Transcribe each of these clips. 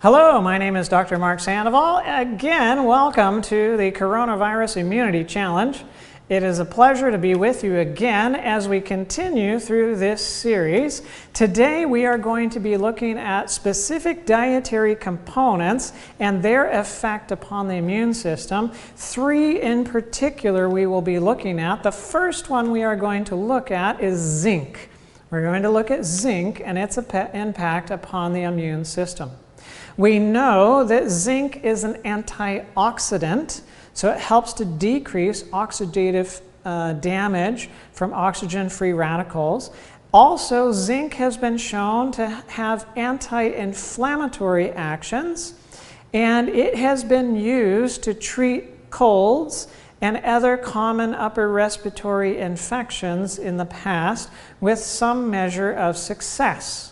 Hello, my name is Dr. Mark Sandoval. Again, welcome to the Coronavirus Immunity Challenge. It is a pleasure to be with you again as we continue through this series. Today we are going to be looking at specific dietary components and their effect upon the immune system. Three in particular we will be looking at. The first one we are going to look at is zinc. We're going to look at zinc and its impact upon the immune system. We know that zinc is an antioxidant, so it helps to decrease oxidative damage from oxygen-free radicals. Also, zinc has been shown to have anti-inflammatory actions, and it has been used to treat colds and other common upper respiratory infections in the past with some measure of success.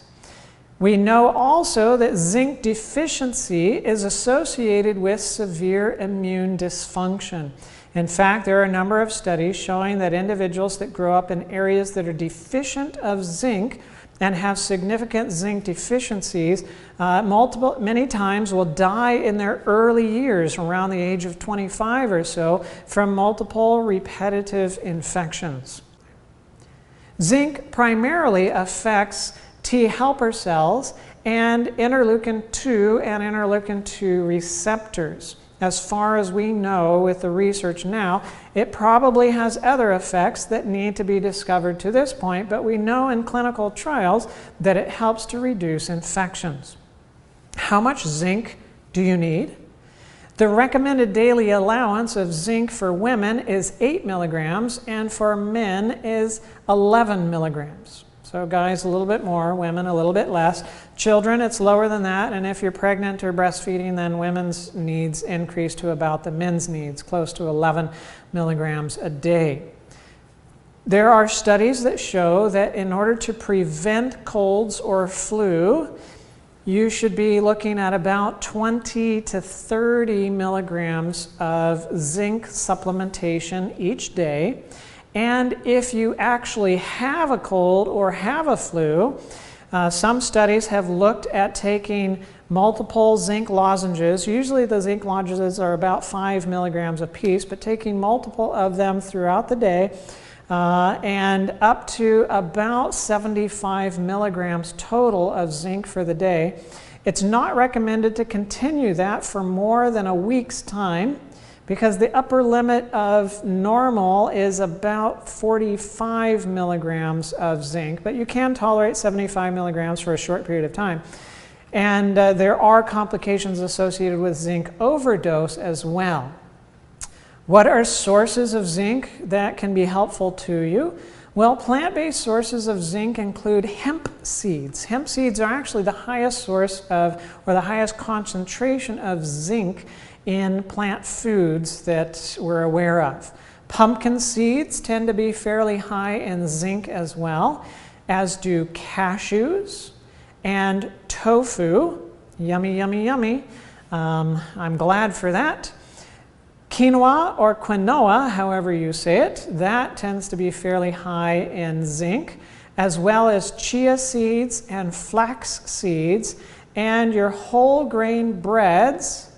We know also that zinc deficiency is associated with severe immune dysfunction. In fact, there are a number of studies showing that individuals that grow up in areas that are deficient of zinc and have significant zinc deficiencies many times will die in their early years, around the age of 25 or so, from multiple repetitive infections. Zinc primarily affects T helper cells and interleukin-2 and interleukin-2 receptors. As far as we know with the research now, it probably has other effects that need to be discovered to this point, but we know in clinical trials that it helps to reduce infections. How much zinc do you need? The recommended daily allowance of zinc for women is 8 milligrams and for men is 11 milligrams. So guys, a little bit more, women a little bit less. Children, it's lower than that, and if you're pregnant or breastfeeding, then women's needs increase to about the men's needs, close to 11 milligrams a day. There are studies that show that in order to prevent colds or flu, you should be looking at about 20 to 30 milligrams of zinc supplementation each day. And if you actually have a cold or have a flu, some studies have looked at taking multiple zinc lozenges. Usually the zinc lozenges are about 5 milligrams a piece, but taking multiple of them throughout the day and up to about 75 milligrams total of zinc for the day. It's not recommended to continue that for more than a week's time, because the upper limit of normal is about 45 milligrams of zinc, but you can tolerate 75 milligrams for a short period of time. And there are complications associated with zinc overdose as well. What are sources of zinc that can be helpful to you? Well, plant-based sources of zinc include hemp seeds. Hemp seeds are actually the highest source of, or the highest concentration of zinc in plant foods that we're aware of. Pumpkin seeds tend to be fairly high in zinc as well, as do cashews and tofu. Yummy, yummy, yummy. I'm glad for that. Quinoa or quinoa, however you say it, that tends to be fairly high in zinc, as well as chia seeds and flax seeds, and your whole grain breads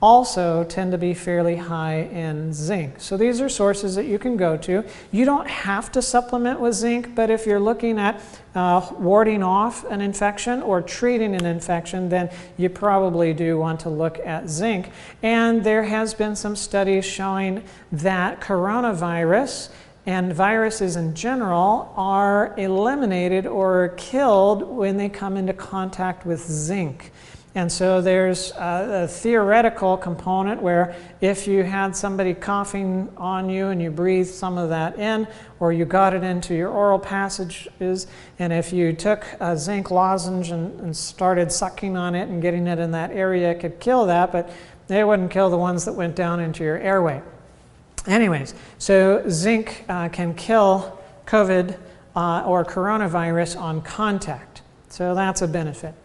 also tend to be fairly high in zinc. So these are sources that you can go to. You don't have to supplement with zinc, but if you're looking at warding off an infection or treating an infection, then you probably do want to look at zinc. And there has been some studies showing that coronavirus and viruses in general are eliminated or killed when they come into contact with zinc. And so there's a theoretical component where if you had somebody coughing on you and you breathed some of that in, or you got it into your oral passages, and if you took a zinc lozenge and started sucking on it and getting it in that area, it could kill that, but it wouldn't kill the ones that went down into your airway. Anyways, so zinc can kill COVID or coronavirus on contact. So that's a benefit.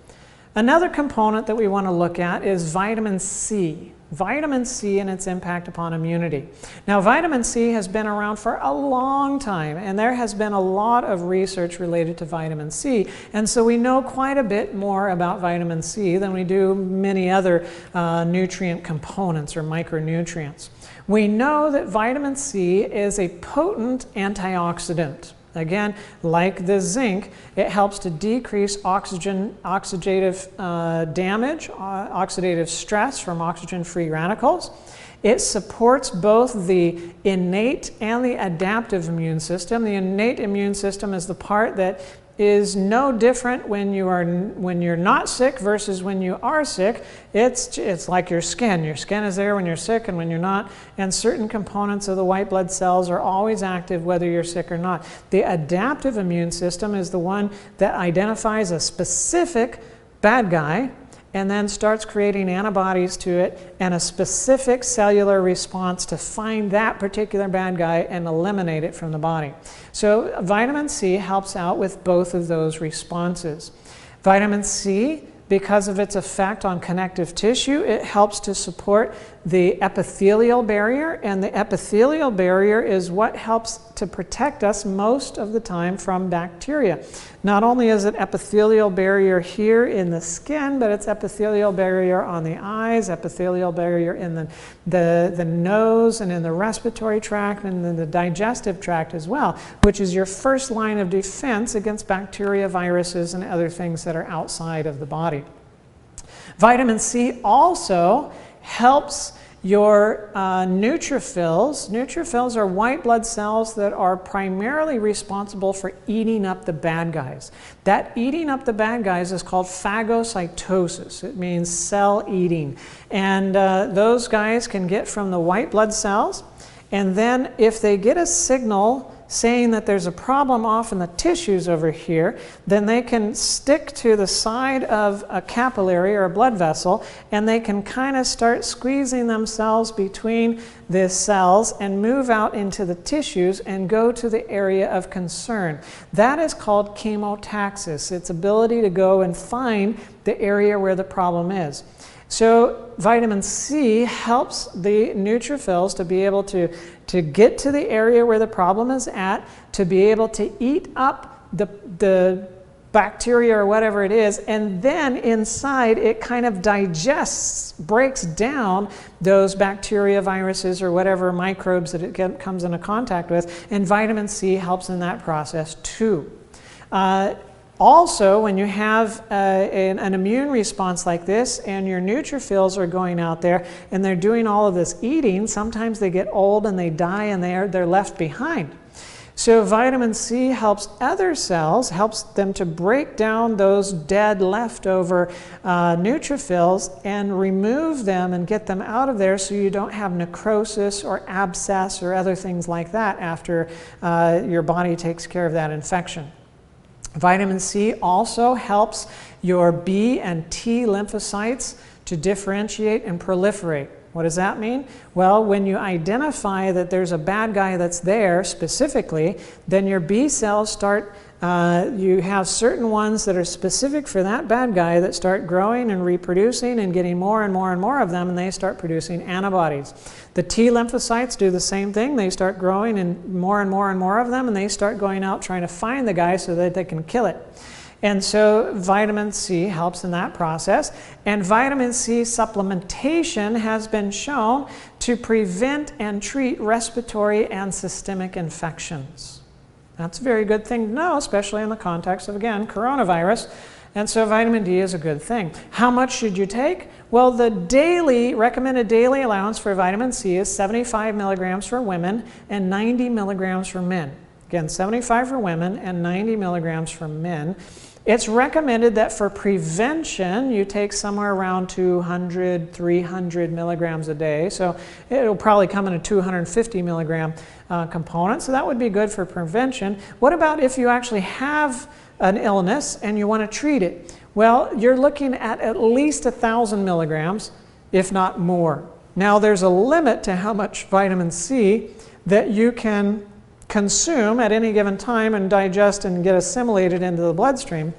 Another component that we want to look at is vitamin C. vitamin C and its impact upon immunity. Now, vitamin C has been around for a long time, and there has been a lot of research related to vitamin C, and so we know quite a bit more about vitamin C than we do many other nutrient components or micronutrients. We know that vitamin C is a potent antioxidant. Again, like the zinc, it helps to decrease oxidative damage, oxidative stress from oxygen-free radicals. It supports both the innate and the adaptive immune system. The innate immune system is the part that is no different when you're not sick versus when you are sick. It's like your skin. Your skin is there when you're sick and when you're not, and certain components of the white blood cells are always active whether you're sick or not. The adaptive immune system is the one that identifies a specific bad guy and then starts creating antibodies to it and a specific cellular response to find that particular bad guy and eliminate it from the body. So vitamin C helps out with both of those responses. Vitamin C, because of its effect on connective tissue, it helps to support the epithelial barrier, and the epithelial barrier is what helps to protect us most of the time from bacteria. Not only is it epithelial barrier here in the skin, but it's epithelial barrier on the eyes, epithelial barrier in the nose and in the respiratory tract and in the digestive tract as well, which is your first line of defense against bacteria, viruses, and other things that are outside of the body. Vitamin C also helps your neutrophils. Neutrophils are white blood cells that are primarily responsible for eating up the bad guys. That eating up the bad guys is called phagocytosis. It means cell eating. And those guys can get from the white blood cells. And then if they get a signal saying that there's a problem off in the tissues over here, then they can stick to the side of a capillary or a blood vessel, and they can kind of start squeezing themselves between the cells and move out into the tissues and go to the area of concern. That is called chemotaxis, its ability to go and find the area where the problem is. So vitamin C helps the neutrophils to be able to get to the area where the problem is at, to be able to eat up the bacteria or whatever it is, and then inside it kind of digests, breaks down those bacteria, viruses, or whatever microbes that it comes into contact with, and vitamin C helps in that process too. Also, when you have an immune response like this and your neutrophils are going out there and they're doing all of this eating, sometimes they get old and they die and they're left behind. So vitamin C helps other cells, helps them to break down those dead leftover neutrophils and remove them and get them out of there so you don't have necrosis or abscess or other things like that after your body takes care of that infection. Vitamin C also helps your B and T lymphocytes to differentiate and proliferate. What does that mean? Well, when you identify that there's a bad guy that's there specifically, then your B cells start, you have certain ones that are specific for that bad guy that start growing and reproducing and getting more and more and more of them, and they start producing antibodies. The T lymphocytes do the same thing. They start growing and more and more and more of them, and they start going out trying to find the guy so that they can kill it. And so vitamin C helps in that process. And vitamin C supplementation has been shown to prevent and treat respiratory and systemic infections. That's a very good thing to know, especially in the context of, again, coronavirus. And so vitamin D is a good thing. How much should you take? Well, the recommended daily allowance for vitamin C is 75 milligrams for women and 90 milligrams for men. Again, 75 for women and 90 milligrams for men. It's recommended that for prevention, you take somewhere around 200, 300 milligrams a day. So it'll probably come in a 250 milligram component. So that would be good for prevention. What about if you actually have an illness and you want to treat it? Well, you're looking at least 1,000 milligrams, if not more. Now, there's a limit to how much vitamin C that you can consume at any given time and digest and get assimilated into the bloodstream.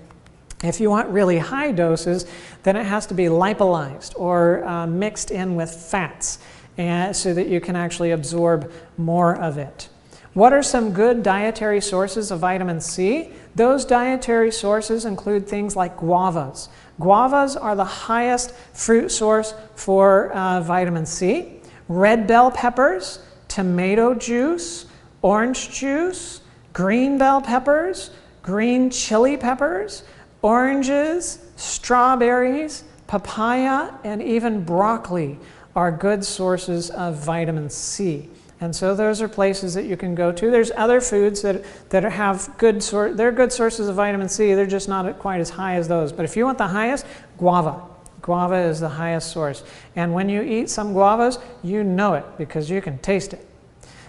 If you want really high doses, then it has to be lipolyzed or mixed in with fats, and so that you can actually absorb more of it. What are some good dietary sources of vitamin C? Those dietary sources include things like guavas. Guavas are the highest fruit source for vitamin C. Red bell peppers, tomato juice, orange juice, green bell peppers, green chili peppers, oranges, strawberries, papaya, and even broccoli are good sources of vitamin C. And so those are places that you can go to. There's other foods that have they're good sources of vitamin C. They're just not quite as high as those. But if you want the highest, guava. Guava is the highest source. And when you eat some guavas, you know it because you can taste it.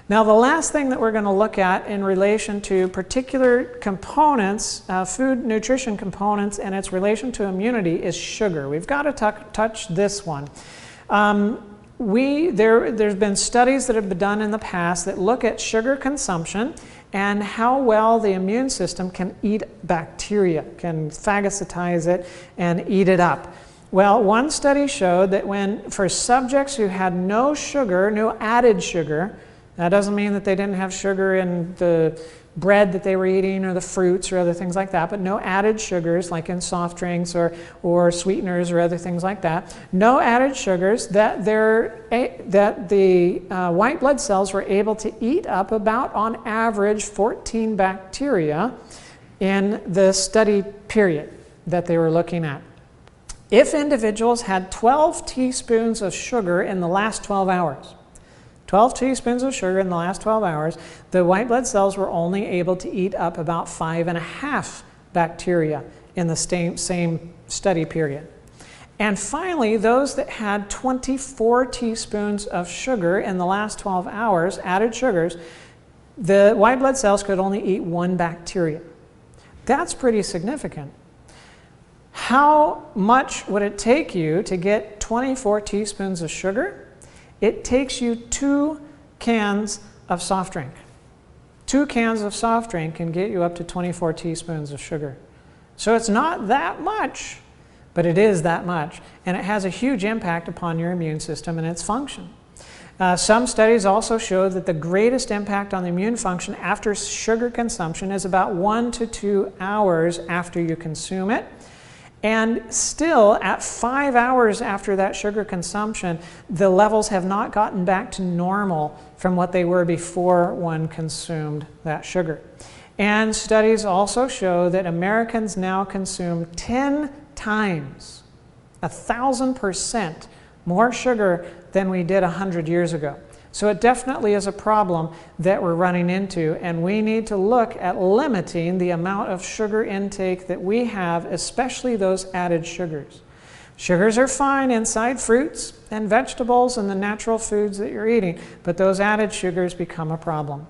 Now, the last thing that we're going to look at in relation to particular components, food nutrition components, and its relation to immunity is sugar. We've got to touch this one. There's been studies that have been done in the past that look at sugar consumption and how well the immune system can eat bacteria, can phagocytize it and eat it up. Well, one study showed that for subjects who had no sugar, no added sugar, that doesn't mean that they didn't have sugar in the bread that they were eating or the fruits or other things like that, but no added sugars like in soft drinks or sweeteners or other things like that. No added sugars, that the white blood cells were able to eat up about on average 14 bacteria in the study period that they were looking at. If individuals had 12 teaspoons of sugar in the last 12 hours, 12 teaspoons of sugar in the last 12 hours, the white blood cells were only able to eat up about 5.5 bacteria in the same study period. And finally, those that had 24 teaspoons of sugar in the last 12 hours, added sugars, the white blood cells could only eat 1 bacteria. That's pretty significant. How much would it take you to get 24 teaspoons of sugar? It takes you 2 cans of soft drink. 2 cans of soft drink can get you up to 24 teaspoons of sugar. So it's not that much, but it is that much. And it has a huge impact upon your immune system and its function. Some studies also show that the greatest impact on the immune function after sugar consumption is about 1 to 2 hours after you consume it. And still, at 5 hours after that sugar consumption, the levels have not gotten back to normal from what they were before one consumed that sugar. And studies also show that Americans now consume 10 times, 1,000% more sugar than we did 100 years ago. So it definitely is a problem that we're running into, and we need to look at limiting the amount of sugar intake that we have, especially those added sugars. Sugars are fine inside fruits and vegetables and the natural foods that you're eating, but those added sugars become a problem.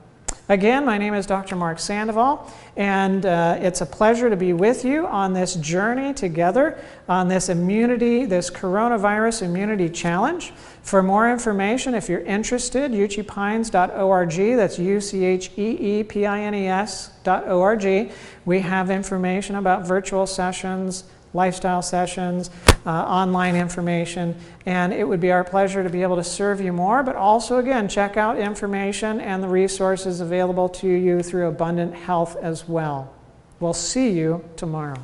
Again, my name is Dr. Mark Sandoval, and it's a pleasure to be with you on this journey together on this coronavirus immunity challenge. For more information, if you're interested, uchipines.org, that's UCHEEPINES.org. We have information about virtual sessions, lifestyle sessions, online information, and it would be our pleasure to be able to serve you more, but also, again, check out information and the resources available to you through Abundant Health as well. We'll see you tomorrow.